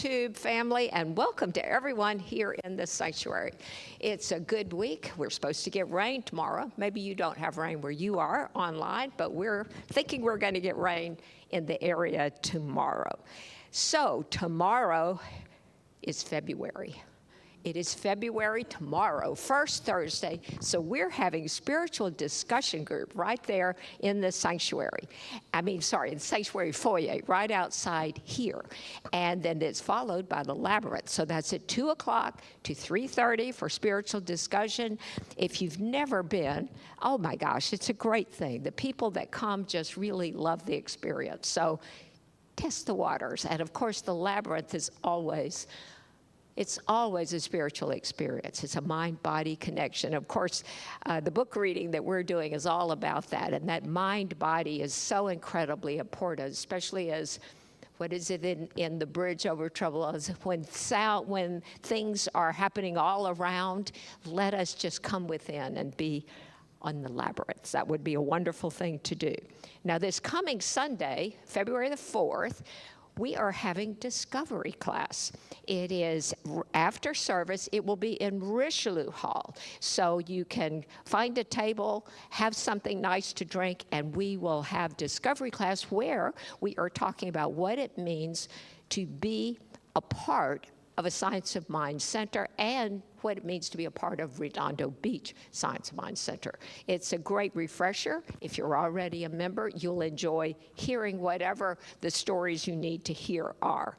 YouTube family, and welcome to everyone here in the sanctuary. It's a good week. We're supposed to get rain tomorrow. Maybe you don't have rain where you are online, but we're thinking we're going to get rain in the area tomorrow. So tomorrow is February. It is February tomorrow, first Thursday, so we're having spiritual discussion group right there in the sanctuary. In the sanctuary foyer, right outside here. And then it's followed by the labyrinth. So that's at 2 o'clock to 3:30 for spiritual discussion. If you've never been, oh my gosh, it's a great thing. The people that come just really love the experience. So test the waters. And of course, the labyrinth is always a spiritual experience. It's a mind-body connection. Of course, the book reading that we're doing is all about that, and that mind-body is so incredibly important, especially as, what is it in the Bridge Over Troubled Water, when things are happening all around, let us just come within and be on the labyrinth. That would be a wonderful thing to do. Now, this coming Sunday, February the 4th, we are having discovery class. It is after service. It will be in Richelieu Hall. So you can find a table, have something nice to drink, and we will have discovery class where we are talking about what it means to be a part of a Science of Mind Center and what it means to be a part of Redondo Beach Science of Mind Center. It's a great refresher. If you're already a member, you'll enjoy hearing whatever the stories you need to hear are.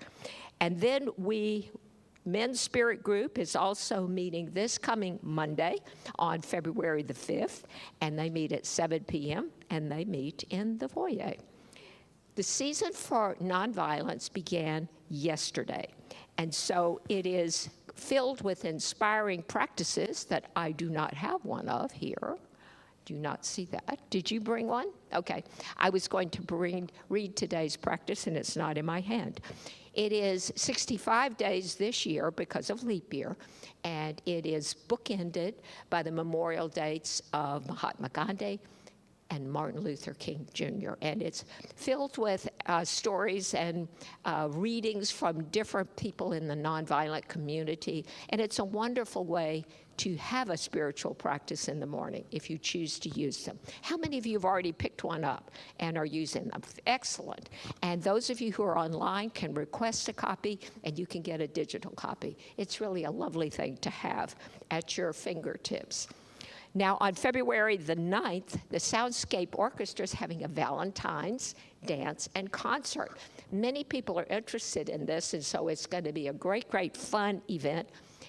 And then Men's Spirit Group is also meeting this coming Monday on February the 5th, and they meet at 7 p.m., and they meet in the foyer. The season for nonviolence began yesterday, and so it is filled with inspiring practices that I do not have one of here. Do not see that. Did you bring one? Okay. I was going to read today's practice, and it's not in my hand. It is 65 days this year because of leap year, and it is bookended by the memorial dates of Mahatma Gandhi and Martin Luther King Jr. And it's filled with stories and readings from different people in the nonviolent community. And it's a wonderful way to have a spiritual practice in the morning if you choose to use them. How many of you have already picked one up and are using them? Excellent. And those of you who are online can request a copy, and you can get a digital copy. It's really a lovely thing to have at your fingertips. Now, on February the 9th, the Soundscape Orchestra is having a Valentine's dance and concert. Many people are interested in this, and so it's going to be a great, great fun event.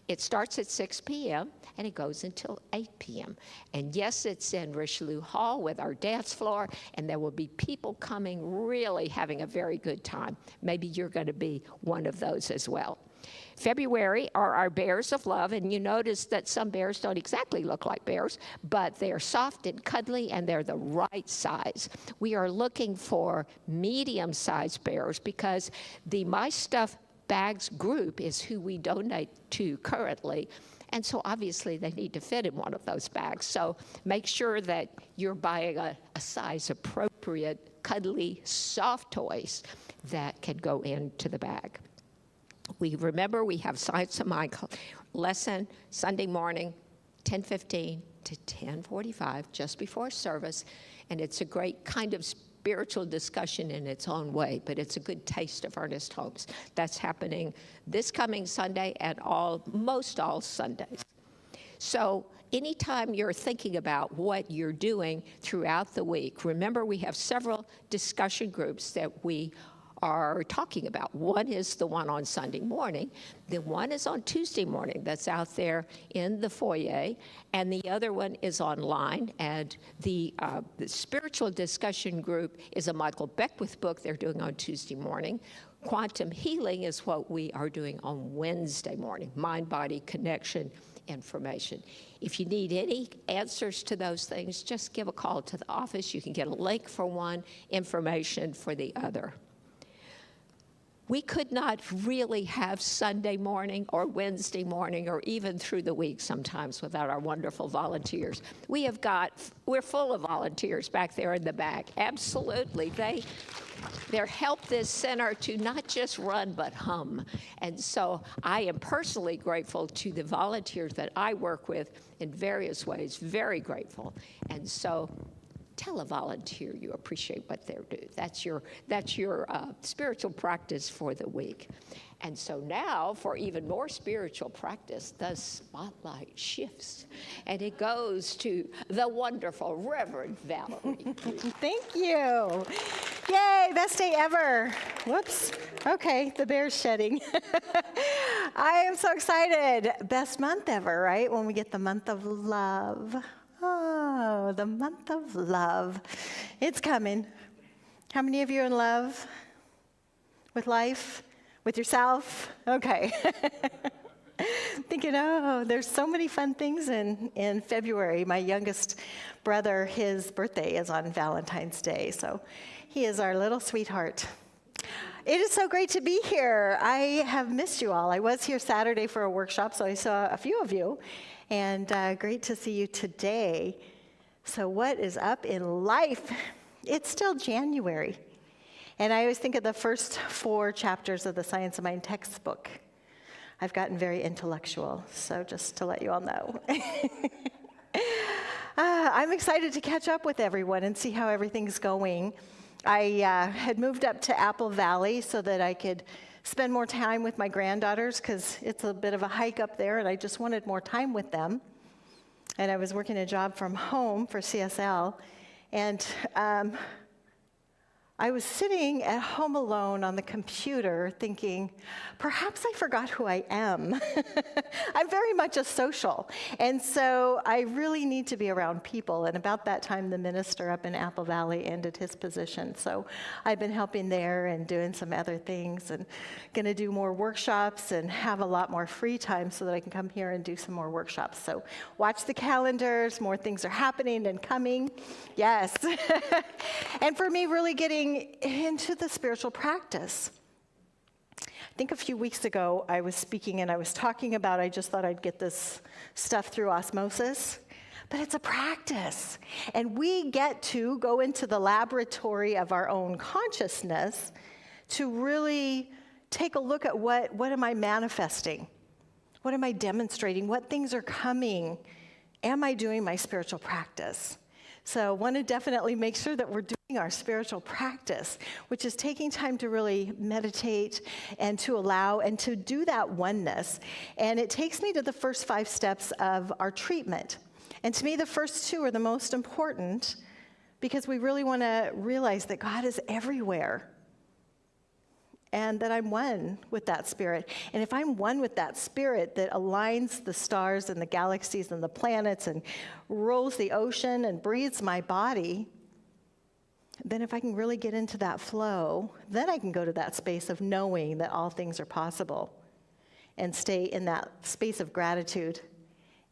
It starts at 6 p.m., and it goes until 8 p.m. And yes, it's in Richelieu Hall with our dance floor, and there will be people coming really having a very good time. Maybe you're going to be one of those as well. February are our bears of love, and you notice that some bears don't exactly look like bears, but they're soft and cuddly, and they're the right size. We are looking for medium-sized bears because the My Stuff Bags group is who we donate to currently, and so obviously they need to fit in one of those bags. So make sure that you're buying a size appropriate, cuddly, soft toys that can go into the bag. We have Science of Mind lesson Sunday morning, 10:15 to 10:45, just before service, and it's a great kind of spiritual discussion in its own way, but it's a good taste of Ernest Holmes. That's happening this coming Sunday and most all Sundays. So anytime you're thinking about what you're doing throughout the week, remember we have several discussion groups that we are talking about. One is the one on Sunday morning. The one is on Tuesday morning that's out there in the foyer, and the other one is online. And the spiritual discussion group is a Michael Beckwith book they're doing on Tuesday morning. Quantum healing is what we are doing on Wednesday morning, mind-body connection information. If you need any answers to those things, just give a call to the office. You can get a link for one, information for the other. We could not really have Sunday morning or Wednesday morning or even through the week sometimes without our wonderful volunteers. We're full of volunteers back there in the back. Absolutely. They're helped this center to not just run, but hum. And so I am personally grateful to the volunteers that I work with in various ways, very grateful. And so tell a volunteer you appreciate what they do. That's your spiritual practice for the week. And so now, for even more spiritual practice, the spotlight shifts, and it goes to the wonderful Reverend Valerie. Thank you. Yay, best day ever. Whoops. Okay, the bear's shedding. I am so excited. Best month ever, right? When we get the month of love. Oh, the month of love. It's coming. How many of you are in love with life, with yourself? Okay. Thinking, there's so many fun things in February. My youngest brother, his birthday is on Valentine's Day, so he is our little sweetheart. It is so great to be here. I have missed you all. I was here Saturday for a workshop, so I saw a few of you. And great to see you today. So what is up in life? It's still January. And I always think of the first 4 chapters of the Science of Mind textbook. I've gotten very intellectual, so just to let you all know. I'm excited to catch up with everyone and see how everything's going. I had moved up to Apple Valley so that I could spend more time with my granddaughters because it's a bit of a hike up there and I just wanted more time with them. And I was working a job from home for CSL, and I was sitting at home alone on the computer thinking, perhaps I forgot who I am. I'm very much a social, and so I really need to be around people. And about that time, the minister up in Apple Valley ended his position. So I've been helping there and doing some other things and going to do more workshops and have a lot more free time so that I can come here and do some more workshops. So watch the calendars, more things are happening and coming. Yes. And for me, really getting into the spiritual practice. I think a few weeks ago I was speaking and I was talking about, I just thought I'd get this stuff through osmosis, but it's a practice. And we get to go into the laboratory of our own consciousness to really take a look at what am I manifesting? What am I demonstrating? What things are coming? Am I doing my spiritual practice? So I want to definitely make sure that we're doing our spiritual practice, which is taking time to really meditate and to allow and to do that oneness. And it takes me to the first 5 steps of our treatment. And to me, the first 2 are the most important because we really want to realize that God is everywhere and that I'm one with that spirit. And if I'm one with that spirit that aligns the stars and the galaxies and the planets and rolls the ocean and breathes my body, then if I can really get into that flow, then I can go to that space of knowing that all things are possible and stay in that space of gratitude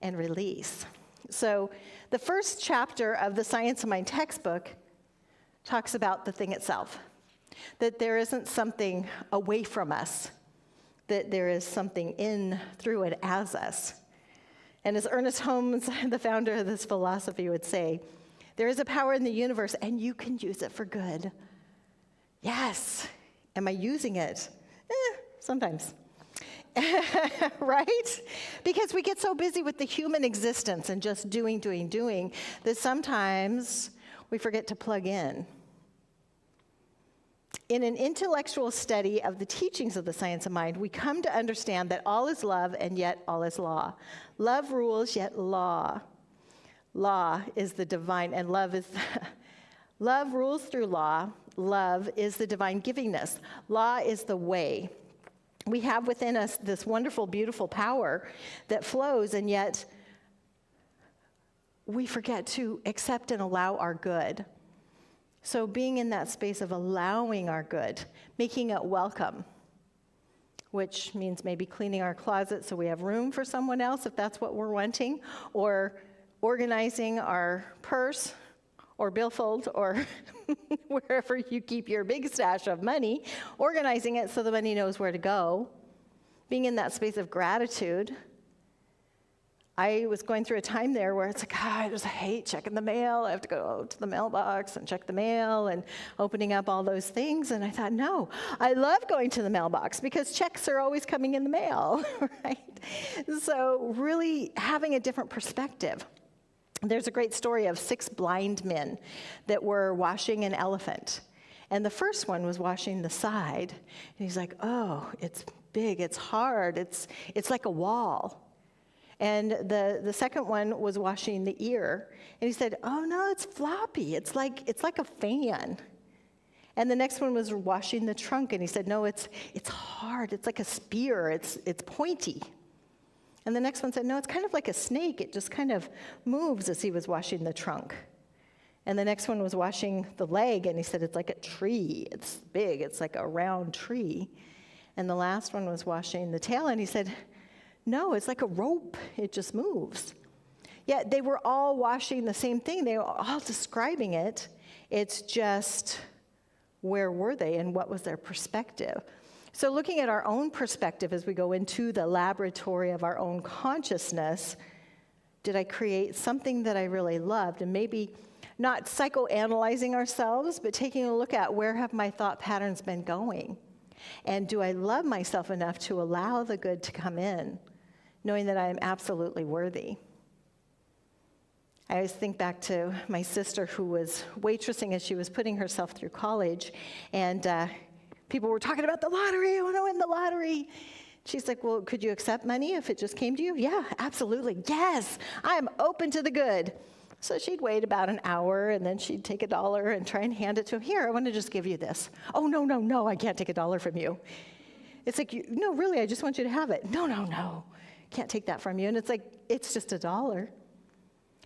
and release. So the first chapter of the Science of Mind textbook talks about the thing itself. That there isn't something away from us, that there is something in, through, and as us. And as Ernest Holmes, the founder of this philosophy, would say, there is a power in the universe, and you can use it for good. Yes. Am I using it? Sometimes. Right? Because we get so busy with the human existence and just doing, that sometimes we forget to plug in. In an intellectual study of the teachings of the Science of Mind, we come to understand that all is love and yet all is law. Love rules, yet law. Law is the divine, and love rules through law. Love is the divine givingness. Law is the way. We have within us this wonderful, beautiful power that flows, and yet we forget to accept and allow our good. So being in that space of allowing our good, making it welcome, which means maybe cleaning our closet so we have room for someone else if that's what we're wanting, or organizing our purse, or billfold or wherever you keep your big stash of money, organizing it so the money knows where to go, being in that space of gratitude. I was going through a time there where it's like, I just hate checking the mail. I have to go to the mailbox and check the mail and opening up all those things. And I thought, no, I love going to the mailbox because checks are always coming in the mail, right? So really having a different perspective. There's a great story of 6 blind men that were washing an elephant. And the first one was washing the side. And he's like, oh, it's big, it's hard, it's like a wall. And the second one was washing the ear. And he said, oh no, it's floppy. It's like a fan. And the next one was washing the trunk. And he said, no, it's hard. It's like a spear. It's pointy. And the next one said, no, it's kind of like a snake. It just kind of moves as he was washing the trunk. And the next one was washing the leg. And he said, it's like a tree. It's big. It's like a round tree. And the last one was washing the tail. And he said, no, it's like a rope. It just moves. Yet they were all washing the same thing. They were all describing it. It's just, where were they and what was their perspective? So looking at our own perspective as we go into the laboratory of our own consciousness, did I create something that I really loved? And maybe not psychoanalyzing ourselves, but taking a look at where have my thought patterns been going? And do I love myself enough to allow the good to come in, knowing that I am absolutely worthy? I always think back to my sister who was waitressing as she was putting herself through college, and people were talking about the lottery. I want to win the lottery. She's like, well, could you accept money if it just came to you? Yeah, absolutely. Yes, I'm open to the good. So she'd wait about an hour, and then she'd take $1 and try and hand it to him. Here, I want to just give you this. Oh, no, I can't take $1 from you. It's like, no, really, I just want you to have it. No, can't take that from you. And it's like, it's just $1.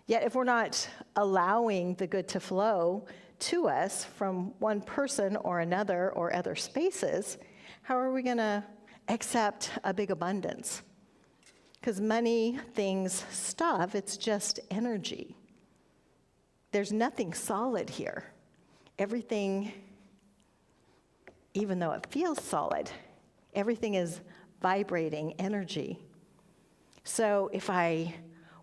Yet if we're not allowing the good to flow to us from one person or another or other spaces, how are we going to accept a big abundance? Because money, things, stuff, it's just energy. There's nothing solid here. Everything, even though it feels solid, everything is vibrating energy. So if I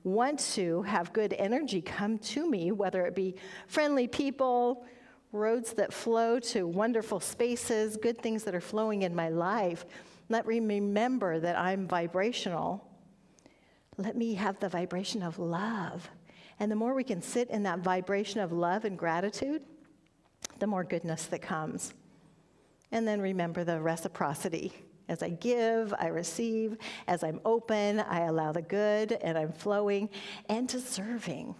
want to have good energy come to me, whether it be friendly people, roads that flow to wonderful spaces, good things that are flowing in my life, let me remember that I'm vibrational. Let me have the vibration of love. And the more we can sit in that vibration of love and gratitude, the more goodness that comes. And then remember the reciprocity. As I give, I receive. As I'm open, I allow the good, and I'm flowing and deserving.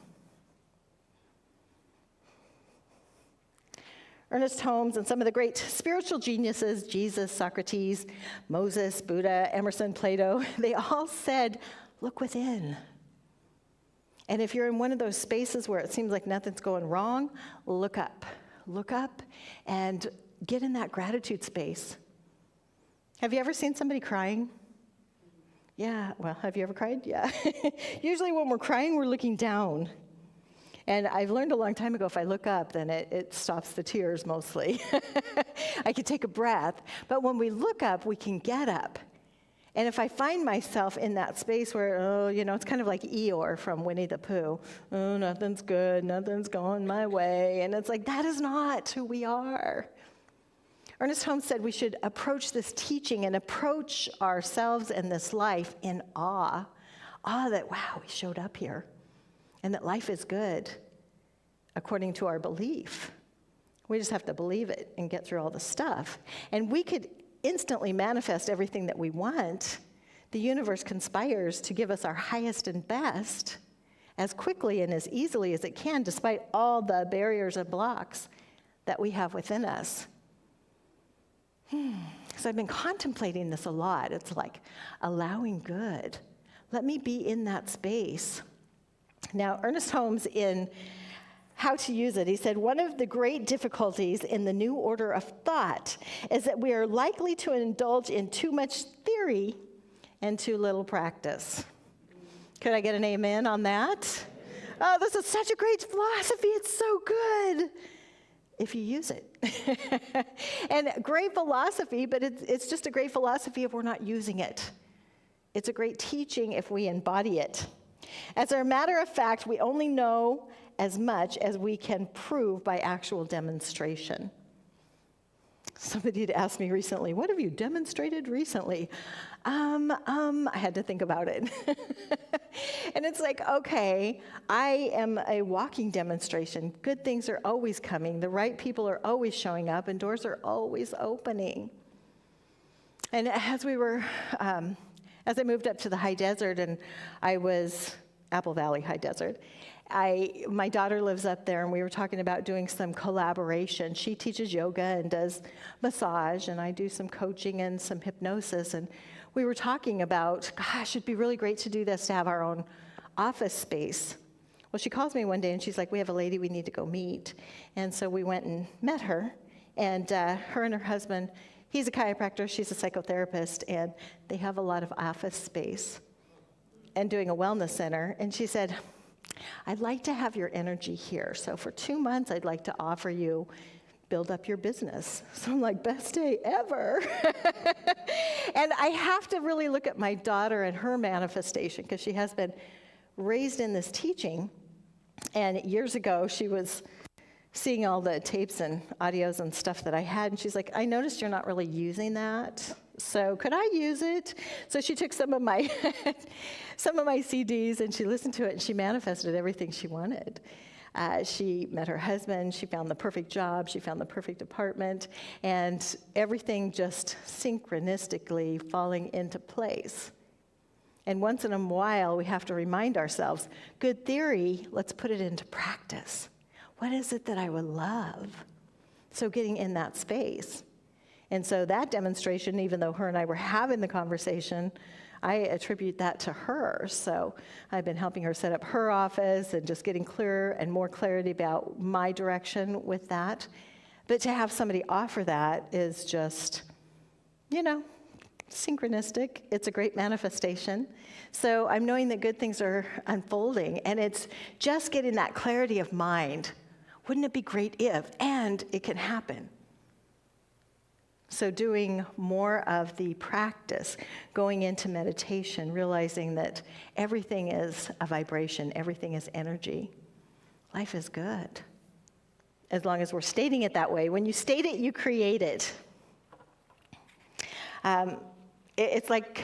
Ernest Holmes and some of the great spiritual geniuses, Jesus, Socrates, Moses, Buddha, Emerson, Plato, they all said, look within. And if you're in one of those spaces where it seems like nothing's going wrong, look up. Look up and get in that gratitude space. Have you ever seen somebody crying? Yeah, well, have you ever cried? Yeah. Usually when we're crying, we're looking down. And I've learned a long time ago, if I look up, then it stops the tears mostly. I can take a breath. But when we look up, we can get up. And if I find myself in that space where, it's kind of like Eeyore from Winnie the Pooh. Oh, nothing's good, nothing's going my way. And it's like, that is not who we are. Ernest Holmes said we should approach this teaching and approach ourselves and this life in awe. Awe that, wow, we showed up here. And that life is good according to our belief. We just have to believe it and get through all the stuff. And we could instantly manifest everything that we want. The universe conspires to give us our highest and best as quickly and as easily as it can, despite all the barriers and blocks that we have within us. So I've been contemplating this a lot. It's like allowing good. Let me be in that space. Now, Ernest Holmes, in How to Use It, he said, one of the great difficulties in the new order of thought is that we are likely to indulge in too much theory and too little practice. Could I get an amen on that? oh, this is such a great philosophy, it's so good, if you use it. And great philosophy, but it's just a great philosophy if we're not using it. It's a great teaching if we embody it. As a matter of fact, we only know as much as we can prove by actual demonstration. Somebody had asked me recently, what have you demonstrated recently? I had to think about it. And it's like, okay, I am a walking demonstration. Good things are always coming. The right people are always showing up, and doors are always opening. And as I moved up to the high desert, and I was Apple Valley High Desert, my daughter lives up there, and we were talking about doing some collaboration. She teaches yoga and does massage, and I do some coaching and some hypnosis. And we were talking about, gosh, it'd be really great to do this, to have our own office space. Well, she calls me one day, and she's like, we have a lady we need to go meet. And so we went and met her, and her and her husband, he's a chiropractor, she's a psychotherapist, and they have a lot of office space and doing a wellness center. And she said, I'd like to have your energy here. So for 2 months, I'd like to offer you, build up your business. So I'm like, best day ever. And I have to really look at my daughter and her manifestation, because she has been raised in this teaching. And years ago, she was seeing all the tapes and audios and stuff that I had, and she's like, I noticed you're not really using that, so could I use it? So she took some of my CDs, and she listened to it, and she manifested everything she wanted. She met her husband, she found the perfect job, she found the perfect apartment, and everything just synchronistically falling into place. And once in a while, we have to remind ourselves, good theory, let's put it into practice. What is it that I would love? So getting in that space. And so that demonstration, even though her and I were having the conversation, I attribute that to her. So I've been helping her set up her office and just getting clearer and more clarity about my direction with that. But to have somebody offer that is just, synchronistic. It's a great manifestation. So I'm knowing that good things are unfolding, and it's just getting that clarity of mind. Wouldn't it be great if, and it can happen. So doing more of the practice, going into meditation, realizing that everything is a vibration, everything is energy. Life is good, as long as we're stating it that way. When you state it, you create it. It's like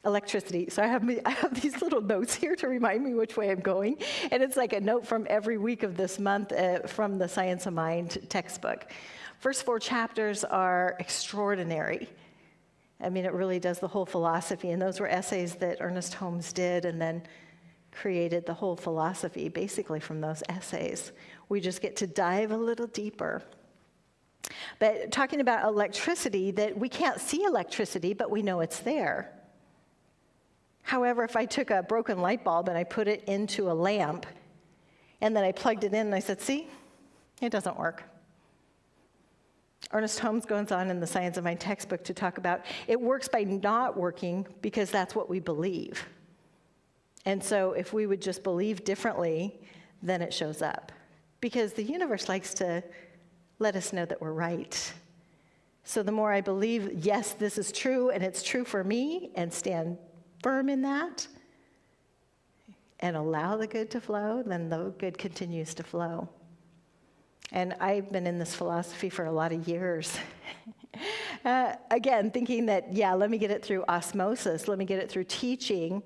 electricity. So I have these little notes here to remind me which way I'm going. And it's like a note from every week of this month from the Science of Mind textbook. First 4 chapters are extraordinary. I mean, it really does the whole philosophy. And those were essays that Ernest Holmes did, and then created the whole philosophy basically from those essays. We just get to dive a little deeper. But talking about electricity, that we can't see electricity, but we know it's there. However, if I took a broken light bulb and I put it into a lamp, and then I plugged it in and I said, see, it doesn't work. Ernest Holmes goes on in the Science of Mind textbook to talk about it works by not working because that's what we believe. And so if we would just believe differently, then it shows up. Because the universe likes to let us know that we're right. So the more I believe, yes, this is true, and it's true for me, and stand firm in that, and allow the good to flow, then the good continues to flow. And I've been in this philosophy for a lot of years. Again, thinking that, let me get it through osmosis, let me get it through teaching,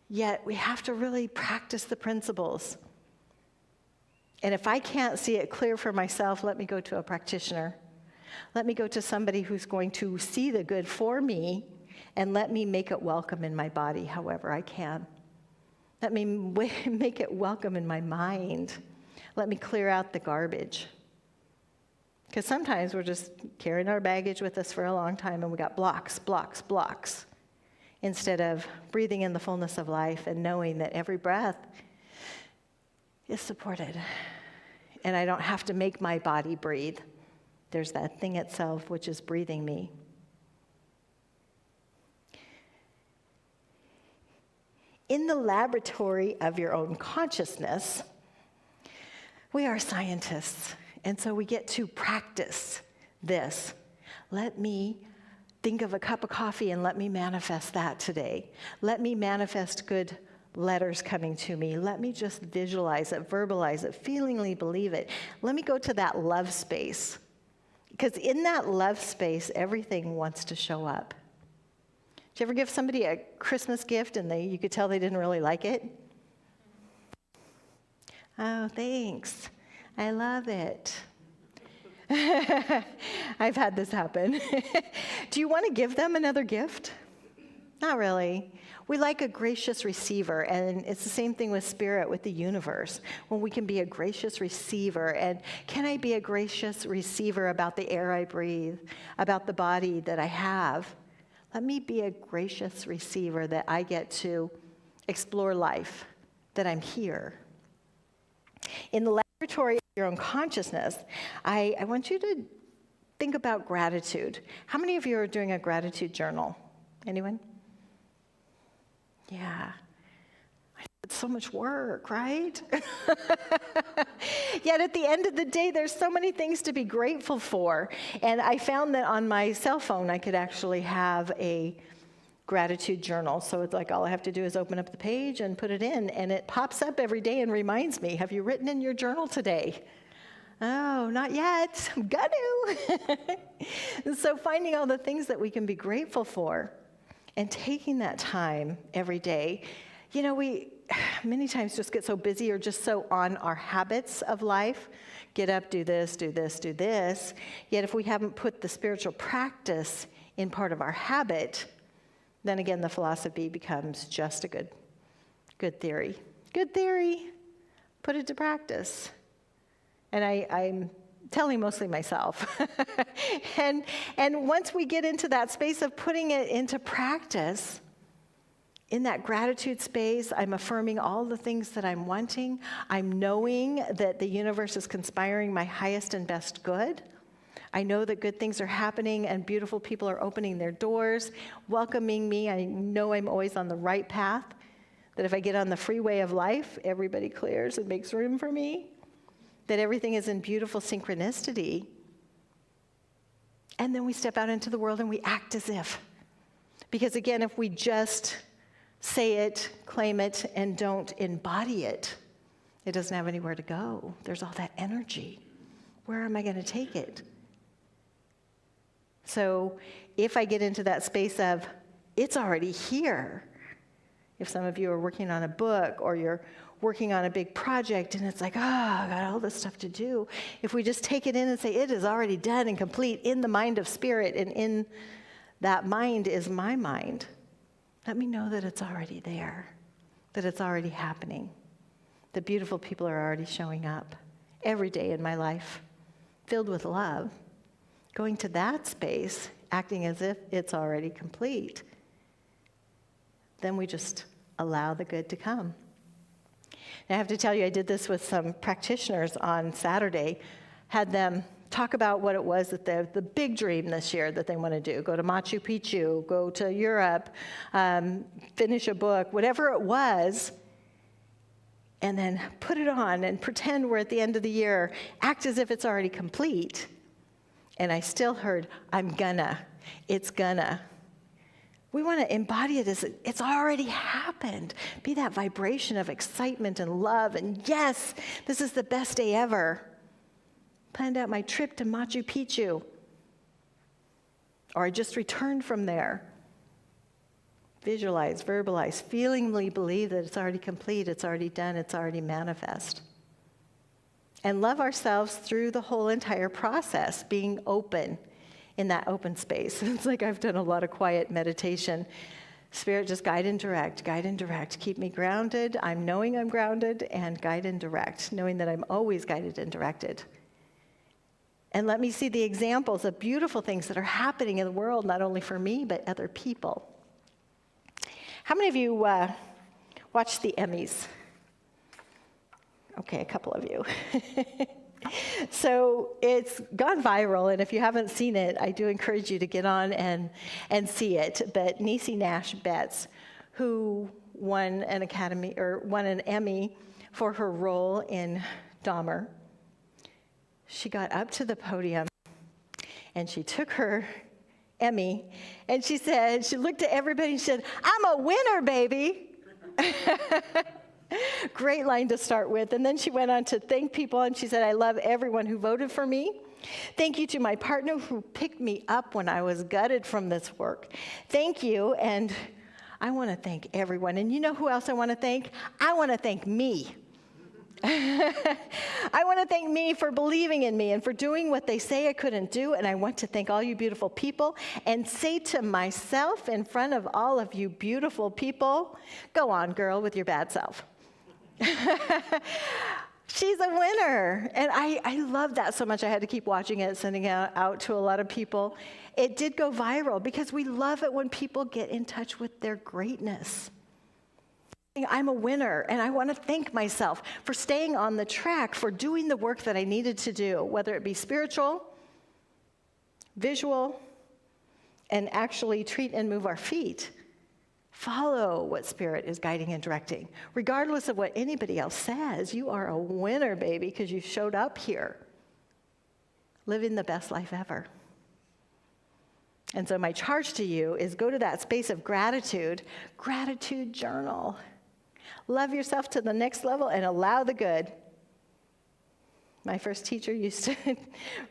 yet we have to really practice the principles. And if I can't see it clear for myself, let me go to a practitioner. Let me go to somebody who's going to see the good for me, and let me make it welcome in my body however I can. Let me make it welcome in my mind. Let me clear out the garbage. Because sometimes we're just carrying our baggage with us for a long time, and we got blocks, instead of breathing in the fullness of life and knowing that every breath is supported. And I don't have to make my body breathe. There's that thing itself which is breathing me. in the laboratory of your own consciousness, we are scientists, and so we get to practice this. Let me think of a cup of coffee and let me manifest that today. Let me manifest good letters coming to me. Let me just visualize it, verbalize it, feelingly believe it. Let me go to that love space. Because in that love space, everything wants to show up. Did you ever give somebody a Christmas gift and you could tell they didn't really like it? Oh, thanks. I love it. I've had this happen. Do you want to give them another gift? Not really. We like a gracious receiver, and it's the same thing with spirit, with the universe, when we can be a gracious receiver. And can I be a gracious receiver about the air I breathe, about the body that I have? Let me be a gracious receiver that I get to explore life, that I'm here. In the laboratory of your own consciousness, I want you to think about gratitude. How many of you are doing a gratitude journal? Anyone? Yeah. It's so much work, right? Yet at the end of the day, there's so many things to be grateful for. And I found that on my cell phone, I could actually have a gratitude journal. So it's like all I have to do is open up the page and put it in, and it pops up every day and reminds me, have you written in your journal today? Oh, not yet. I'm gonna. So finding all the things that we can be grateful for and taking that time every day. You know, we many times just get so busy or just so on our habits of life. Get up, do this, do this, do this. Yet if we haven't put the spiritual practice in part of our habit, then again, the philosophy becomes just a good theory. Good theory, put it to practice. And I'm telling mostly myself. and once we get into that space of putting it into practice, in that gratitude space, I'm affirming all the things that I'm wanting. I'm knowing that the universe is conspiring my highest and best good. I know that good things are happening and beautiful people are opening their doors, welcoming me. I know I'm always on the right path, that if I get on the freeway of life, everybody clears and makes room for me, that everything is in beautiful synchronicity. And then we step out into the world and we act as if. Because again, if we just say it, claim it, and don't embody it, it doesn't have anywhere to go. There's all that energy. Where am I going to take it? So if I get into that space of, it's already here. If some of you are working on a book or you're working on a big project and it's like, I got all this stuff to do. If we just take it in and say, it is already done and complete in the mind of spirit, and in that mind is my mind, let me know that it's already there, that it's already happening, that beautiful people are already showing up every day in my life, filled with love. Going to that space, acting as if it's already complete, then we just allow the good to come. And I have to tell you, I did this with some practitioners on Saturday, had them talk about what it was that the big dream this year that they want to do. Go to Machu Picchu, go to Europe, finish a book, whatever it was, and then put it on and pretend we're at the end of the year, act as if it's already complete. And I still heard, I'm gonna, it's gonna. We want to embody it as it's already happened. Be that vibration of excitement and love, and yes, this is the best day ever. Planned out my trip to Machu Picchu. Or I just returned from there. Visualize, verbalize, feelingly believe that it's already complete, it's already done, it's already manifest. And love ourselves through the whole entire process, being open in that open space. It's like I've done a lot of quiet meditation. Spirit, just guide and direct, keep me grounded. I'm knowing I'm grounded, and guide and direct, knowing that I'm always guided and directed. And let me see the examples of beautiful things that are happening in the world, not only for me, but other people. How many of you watch the Emmys? Okay, a couple of you. So it's gone viral, and if you haven't seen it, I do encourage you to get on and see it. But Niecy Nash Betts, who won an Emmy for her role in Dahmer. She got up to the podium and she took her Emmy and she looked at everybody and she said, "I'm a winner, baby." Great line to start with. And then she went on to thank people, and she said, "I love everyone who voted for me. Thank you to my partner who picked me up when I was gutted from this work. Thank you, and I want to thank everyone." And you know who else I want to thank? I want to thank me. I want to thank me for believing in me and for doing what they say I couldn't do. And I want to thank all you beautiful people and say to myself in front of all of you beautiful people, go on, girl, with your bad self. She's a winner. And I love that so much. I had to keep watching it, sending it out to a lot of people. It did go viral because we love it when people get in touch with their greatness. I'm a winner, and I want to thank myself for staying on the track, for doing the work that I needed to do, whether it be spiritual, visual, and actually treat and move our feet. Follow what Spirit is guiding and directing. Regardless of what anybody else says, you are a winner, baby, because you showed up here, living the best life ever. And so my charge to you is go to that space of gratitude journal. Love yourself to the next level and allow the good. My first teacher used to,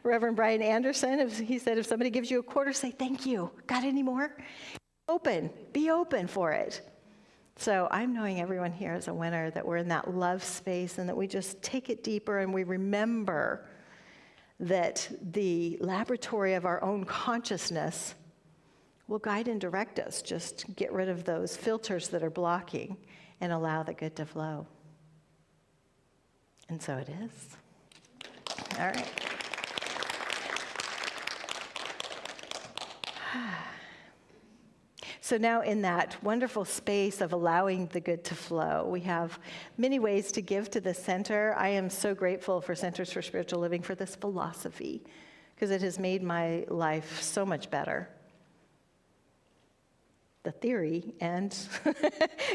Reverend Brian Anderson, he said, if somebody gives you a quarter, say thank you. Got any more? Be open for it. So I'm knowing everyone here is a winner, that we're in that love space and that we just take it deeper and we remember that the laboratory of our own consciousness will guide and direct us. Just get rid of those filters that are blocking and allow the good to flow. And so it is. All right. So now in that wonderful space of allowing the good to flow, we have many ways to give to the center. I am so grateful for Centers for Spiritual Living for this philosophy, because it has made my life so much better. The theory and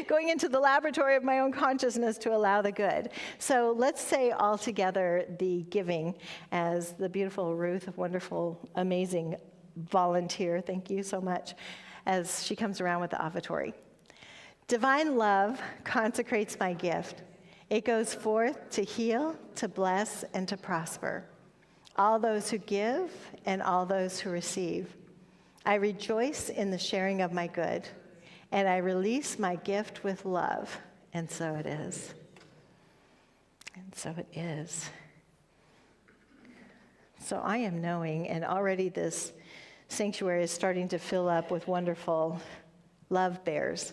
going into the laboratory of my own consciousness to allow the good. So let's say all together the giving as the beautiful Ruth, a wonderful, amazing volunteer, thank you so much, as she comes around with the offertory. Divine love consecrates my gift. It goes forth to heal, to bless, and to prosper. All those who give and all those who receive. I rejoice in the sharing of my good, and I release my gift with love. And so it is. And so it is. So I am knowing, and already this sanctuary is starting to fill up with wonderful love bears,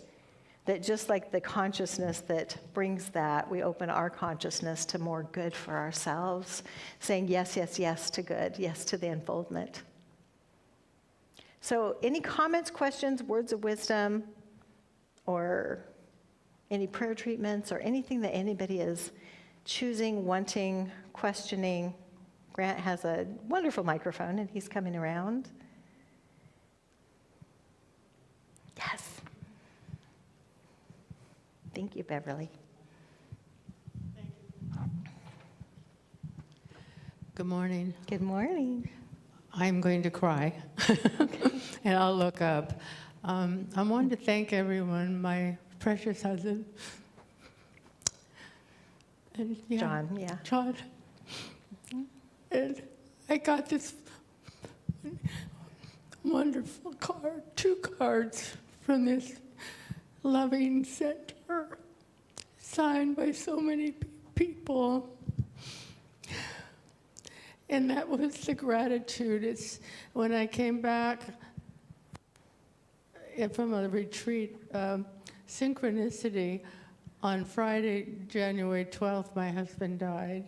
that just like the consciousness that brings that, we open our consciousness to more good for ourselves, saying yes, yes, yes to good, yes to the unfoldment. So any comments, questions, words of wisdom, or any prayer treatments, or anything that anybody is choosing, wanting, questioning? Grant has a wonderful microphone, and he's coming around. Yes. Thank you, Beverly. Good morning. Good morning. I'm going to cry, and I'll look up. I wanted to thank everyone, my precious husband. And, John, yeah. John. And I got this wonderful card, 2 cards from this loving center, signed by so many people. And that was the gratitude. It's when I came back from a retreat, synchronicity, on Friday, January 12th, my husband died.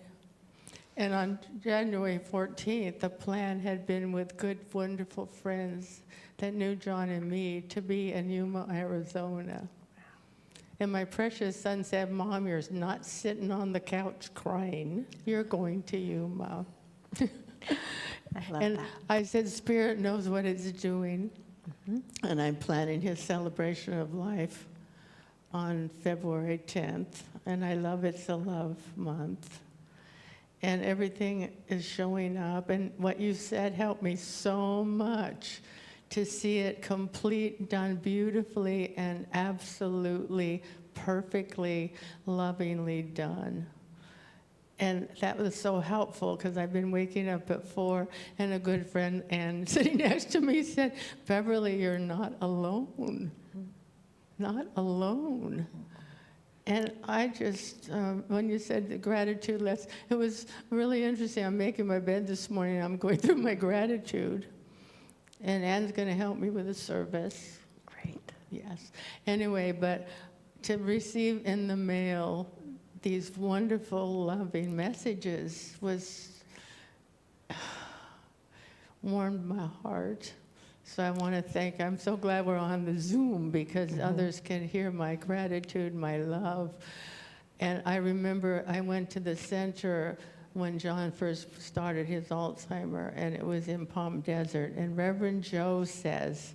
And on January 14th, the plan had been with good, wonderful friends that knew John and me to be in Yuma, Arizona. And my precious son said, "Mom, you're not sitting on the couch crying. You're going to Yuma." I love And that. I said, Spirit knows what it's doing, and I'm planning his celebration of life on February 10th, and I love It's a Love Month. And everything is showing up, and what you said helped me so much to see it complete, done beautifully and absolutely, perfectly, lovingly done. And that was so helpful because I've been waking up at 4, and a good friend, Ann, sitting next to me said, Beverly, you're not alone. Not alone. And I just, when you said the gratitude list, it was really interesting. I'm making my bed this morning, I'm going through my gratitude. And Ann's going to help me with the service. Great. Yes. Anyway, but to receive in the mail these wonderful, loving messages warmed my heart. So I want to thank, I'm so glad we're on the Zoom because others can hear my gratitude, my love. And I remember I went to the center when John first started his Alzheimer, and it was in Palm Desert. And Reverend Joe says,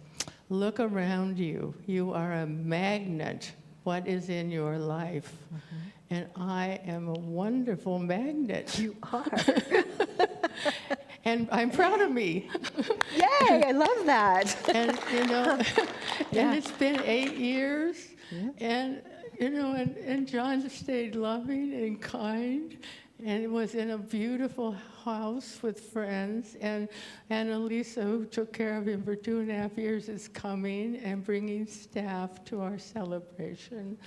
look around you. You are a magnet. What is in your life? And I am a wonderful magnet. You are. And I'm proud of me. Yay, I love that. And, you know, Yeah. and it's been 8 years. Yeah. And, you know, and John stayed loving and kind. And was in a beautiful house with friends. And Annalisa, who took care of him for 2.5 years, is coming and bringing staff to our celebration.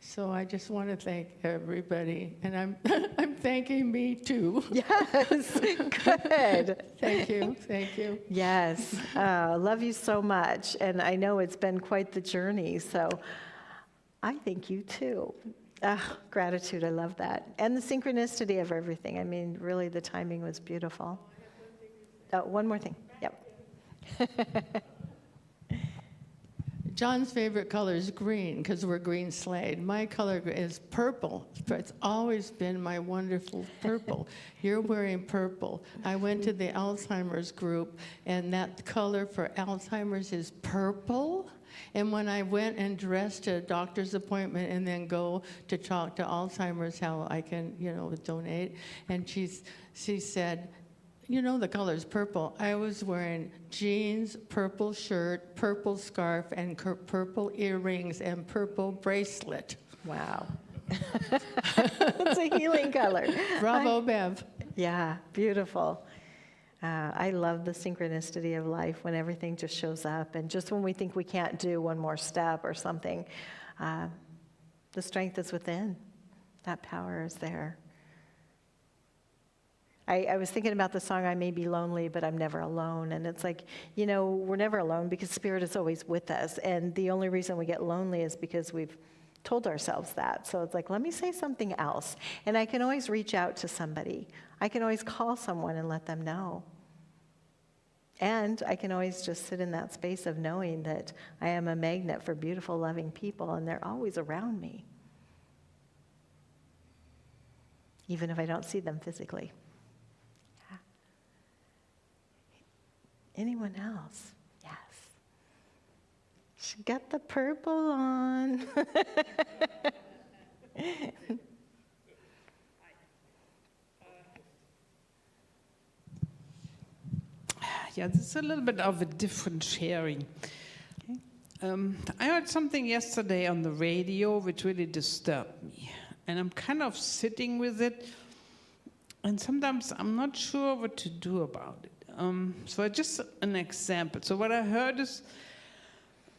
So I just want to thank everybody. And I'm thanking me, too. Yes, good. Thank you, thank you. Yes, love you so much. And I know it's been quite the journey, so I thank you too. Gratitude, I love that. And the synchronicity of everything. I mean, really, the timing was beautiful. One more thing, yep. John's favorite color is green because we're green Slade. My color is purple. It's always been my wonderful purple. You're wearing purple. I went to the Alzheimer's group, and that color for Alzheimer's is purple. And when I went and dressed a doctor's appointment and then go to talk to Alzheimer's how I can, you know, donate, and she said, you know the color's purple. I was wearing jeans, purple shirt, purple scarf, and purple earrings, and purple bracelet. Wow. It's a healing color. Bravo, Bev. Yeah, beautiful. I love the synchronicity of life when everything just shows up, and just when we think we can't do one more step or something, the strength is within. That power is there. I was thinking about the song, I may be lonely, but I'm never alone. And it's like, you know, we're never alone because Spirit is always with us. And the only reason we get lonely is because we've told ourselves that. So it's like, let me say something else. And I can always reach out to somebody. I can always call someone and let them know. And I can always just sit in that space of knowing that I am a magnet for beautiful, loving people, and they're always around me, even if I don't see them physically. Yeah. Anyone else? Yes. She got the purple on. Yeah, this is a little bit of a different sharing. Okay. I heard something yesterday on the radio which really disturbed me. And I'm kind of sitting with it. And sometimes I'm not sure what to do about it. So just an example. So what I heard is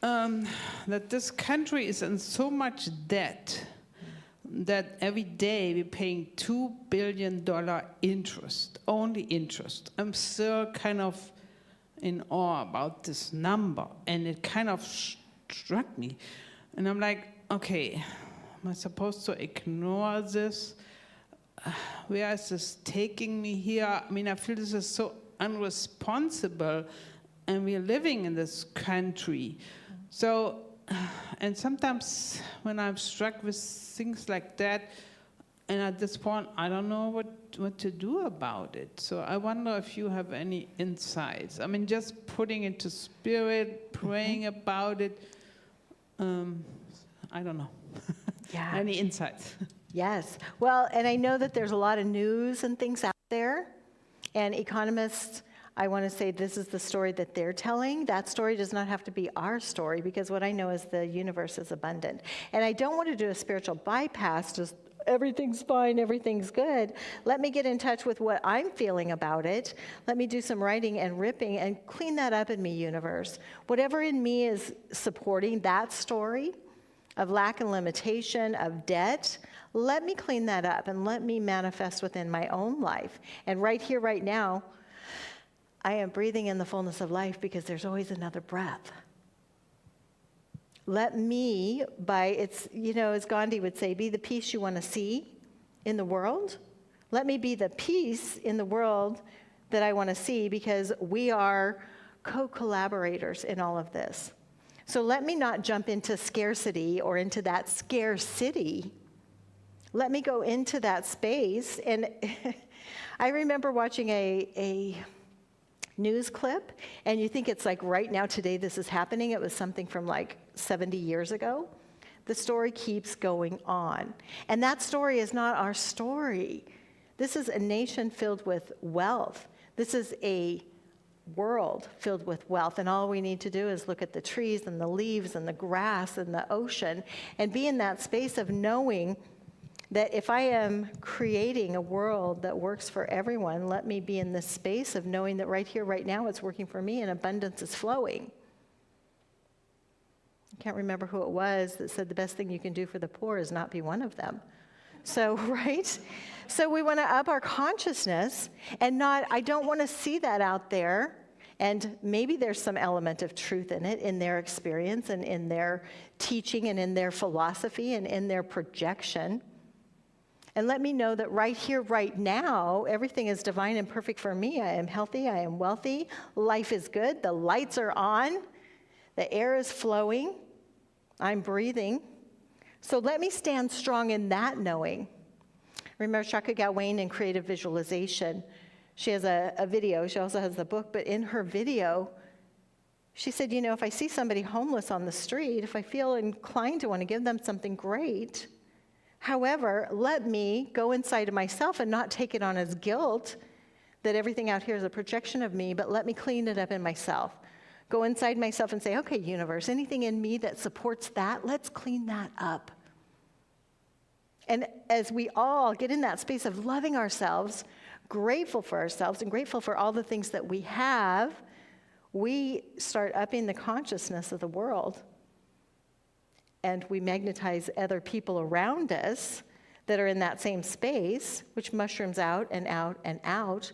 that this country is in so much debt that every day we're paying $2 billion interest, only interest. I'm still kind of in awe about this number, and it kind of struck me. And I'm like, okay, am I supposed to ignore this? Where is this taking me here? I mean, I feel this is so unresponsible, and we're living in this country. So, and sometimes when I'm struck with things like that, and at this point, I don't know what to do about it. So I wonder if you have any insights. I mean, just putting it to spirit, praying about it. I don't know. Yeah. Any insights? Yes. Well, and I know that there's a lot of news and things out there, and economists, I want to say this is the story that they're telling. That story does not have to be our story, because what I know is the universe is abundant. And I don't want to do a spiritual bypass, just everything's fine, everything's good. Let me get in touch with what I'm feeling about it. Let me do some writing and ripping and clean that up in me, universe. Whatever in me is supporting that story of lack and limitation, of debt, let me clean that up and let me manifest within my own life. And right here, right now, I am breathing in the fullness of life, because there's always another breath. Let me, as Gandhi would say, be the peace you want to see in the world. Let me be the peace in the world that I want to see, because we are co-collaborators in all of this. So let me not jump into scarcity or into that scarcity. Let me go into that space. And I remember watching a news clip, and you think it's like right now, today, this is happening. It was something from like 70 years ago. The story keeps going on. And that story is not our story. This is a nation filled with wealth. This is a world filled with wealth, and all we need to do is look at the trees and the leaves and the grass and the ocean and be in that space of knowing that if I am creating a world that works for everyone, let me be in this space of knowing that right here, right now, it's working for me and abundance is flowing. I can't remember who it was that said the best thing you can do for the poor is not be one of them. So, right? So we want to up our consciousness and I don't want to see that out there. And maybe there's some element of truth in it, in their experience and in their teaching and in their philosophy and in their projection. And let me know that right here, right now, everything is divine and perfect for me. I am healthy, I am wealthy, life is good, the lights are on, the air is flowing, I'm breathing. So let me stand strong in that knowing. Remember Shaka Gawain in Creative Visualization, she has a video, she also has the book, but in her video, she said, if I see somebody homeless on the street, if I feel inclined to want to give them something great, however, let me go inside of myself and not take it on as guilt that everything out here is a projection of me, but let me clean it up in myself. Go inside myself and say, okay, universe, anything in me that supports that, let's clean that up. And as we all get in that space of loving ourselves, grateful for ourselves, and grateful for all the things that we have, we start upping the consciousness of the world. And we magnetize other people around us that are in that same space, which mushrooms out and out and out.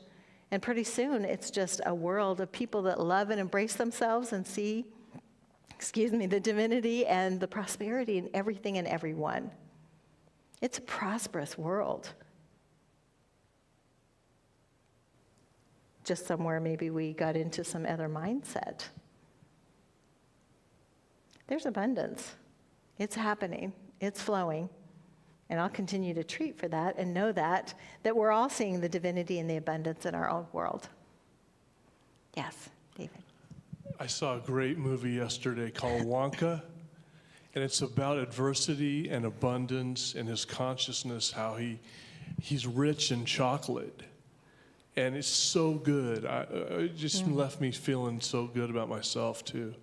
And pretty soon, it's just a world of people that love and embrace themselves and see, the divinity and the prosperity in everything and everyone. It's a prosperous world. Just somewhere maybe we got into some other mindset. There's abundance. It's happening. It's flowing. And I'll continue to treat for that and know that we're all seeing the divinity and the abundance in our own world. Yes, David. I saw a great movie yesterday called Wonka, and it's about adversity and abundance and his consciousness, how he's rich in chocolate. And it's so good. It just left me feeling so good about myself, too.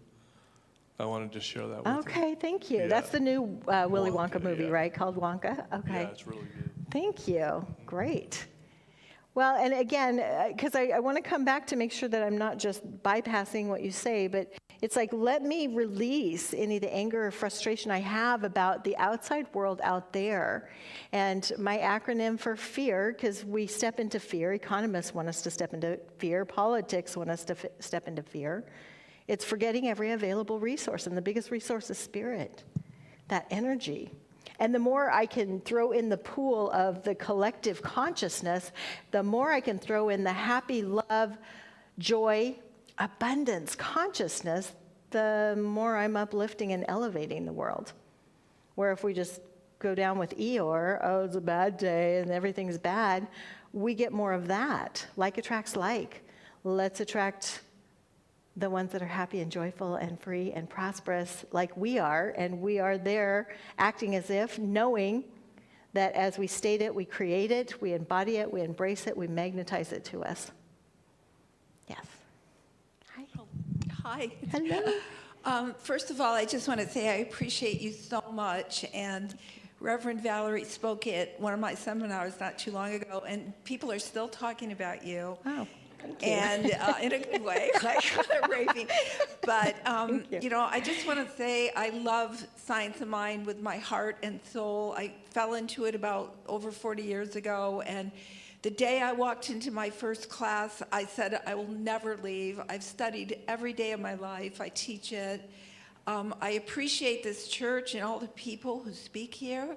I wanted to share that with you. Okay, thank you. Yeah. That's the new Willy Wonka Wonka, movie, yeah. right? Called Wonka? Okay. Yeah, it's really good. Thank you. Great. Well, and again, because I want to come back to make sure that I'm not just bypassing what you say, but it's like, let me release any of the anger or frustration I have about the outside world out there. And my acronym for fear, because we step into fear, economists want us to step into fear, politics want us to step into fear. It's forgetting every available resource, and the biggest resource is spirit, that energy. And the more I can throw in the pool of the collective consciousness, the more I can throw in the happy, love, joy, abundance consciousness, the more I'm uplifting and elevating the world. Where if we just go down with Eeyore, oh, it's a bad day and everything's bad, we get more of that. Like attracts like. Let's attract the ones that are happy and joyful and free and prosperous like we are, and we are there acting as if, knowing that as we state it, we create it, we embody it, we embrace it, we magnetize it to us. Yes. Hi. Hi. Hello. First of all, I just want to say I appreciate you so much. And Reverend Valerie spoke at one of my seminars not too long ago, and people are still talking about you. Oh, thank you. And in a good way, like raving. But, I just want to say I love Science of Mind with my heart and soul. I fell into it about over 40 years ago, and the day I walked into my first class, I said, I will never leave. I've studied every day of my life. I teach it. I appreciate this church and all the people who speak here.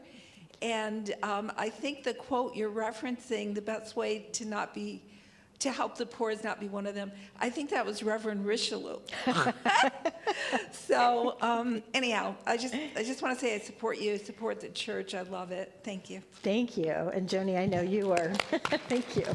And I think the quote you're referencing, the best way to help the poor is not be one of them. I think that was Reverend Richelieu. So anyhow, I just want to say I support you, support the church. I love it. Thank you. Thank you. And Joni, I know you are. Thank you.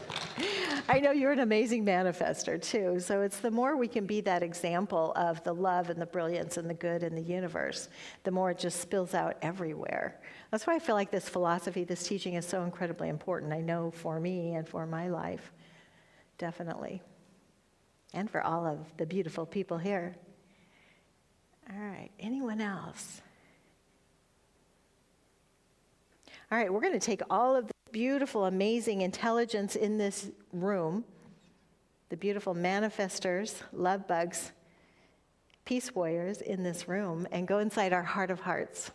I know you're an amazing manifester too. So it's the more we can be that example of the love and the brilliance and the good in the universe, the more it just spills out everywhere. That's why I feel like this philosophy, this teaching is so incredibly important. I know for me and for my life. Definitely. And for all of the beautiful people here. All right, anyone else? All right, we're going to take all of the beautiful, amazing intelligence in this room, the beautiful manifestors, love bugs, peace warriors in this room, and go inside our heart of hearts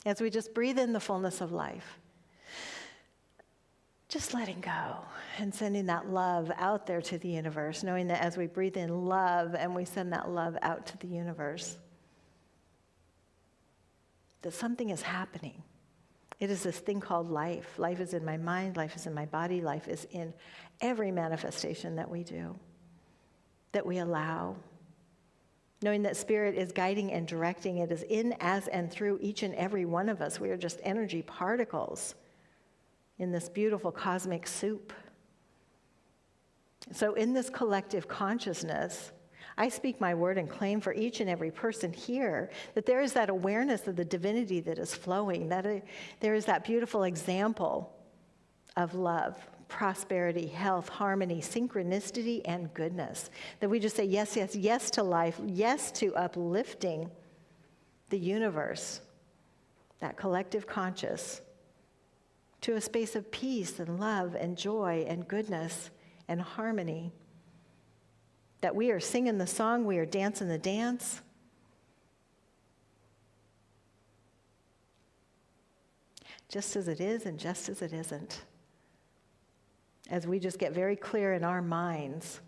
as we just breathe in the fullness of life. Just letting go and sending that love out there to the universe, knowing that as we breathe in love and we send that love out to the universe, that something is happening. It is this thing called life. Life is in my mind, life is in my body, life is in every manifestation that we do, that we allow. Knowing that Spirit is guiding and directing, it is in, as, and through each and every one of us. We are just energy particles in this beautiful cosmic soup. So in this collective consciousness, I speak my word and claim for each and every person here that there is that awareness of the divinity that is flowing, that there is that beautiful example of love, prosperity, health, harmony, synchronicity, and goodness. That we just say yes, yes, yes to life, yes to uplifting the universe, that collective conscious, to a space of peace and love and joy and goodness and harmony. That we are singing the song, we are dancing the dance. Just as it is and just as it isn't. As we just get very clear in our minds,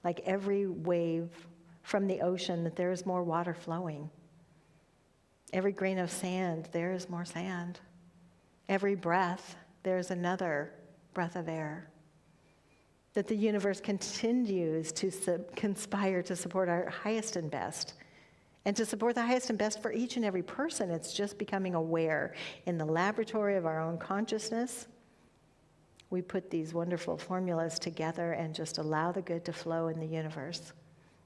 like every wave from the ocean, that there is more water flowing. Every grain of sand, there is more sand. Every breath, there is another breath of air. That the universe continues to conspire to support our highest and best. And to support the highest and best for each and every person, it's just becoming aware. In the laboratory of our own consciousness, we put these wonderful formulas together and just allow the good to flow in the universe.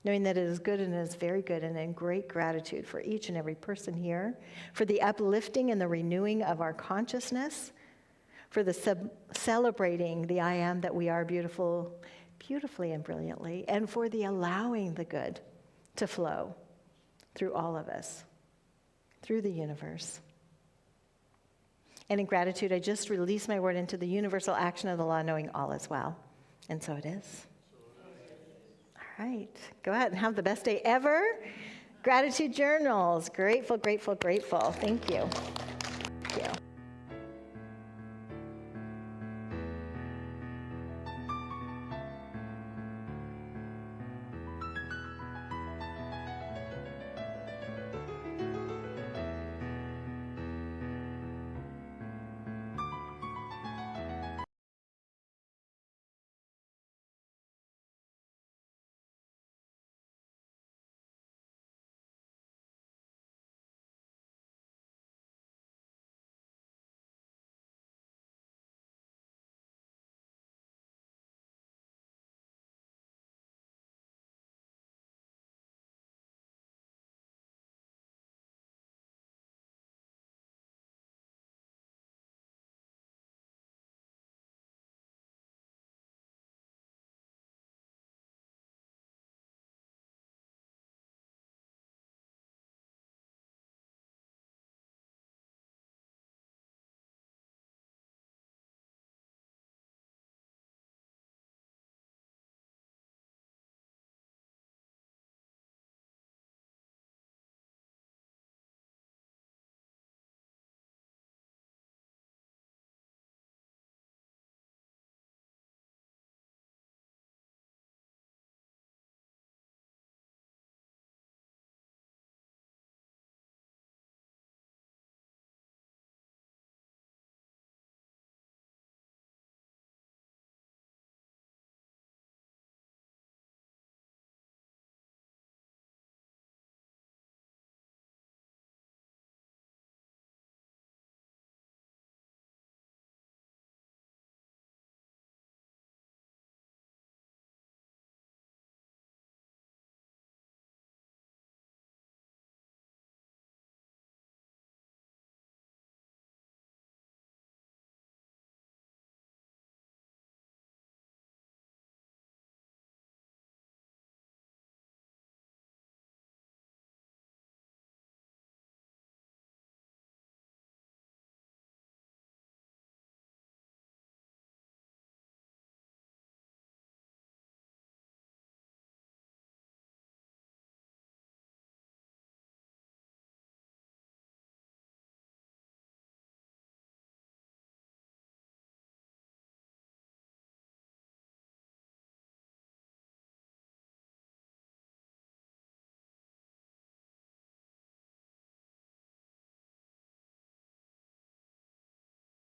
Knowing that it is good and it is very good, and in great gratitude for each and every person here, for the uplifting and the renewing of our consciousness, for the celebrating the I am that we are beautifully and brilliantly, and for the allowing the good to flow through all of us, through the universe. And in gratitude, I just release my word into the universal action of the law, knowing all is well. And so it is. All right, go ahead and have the best day ever. Gratitude journals. Grateful, grateful, grateful. Thank you.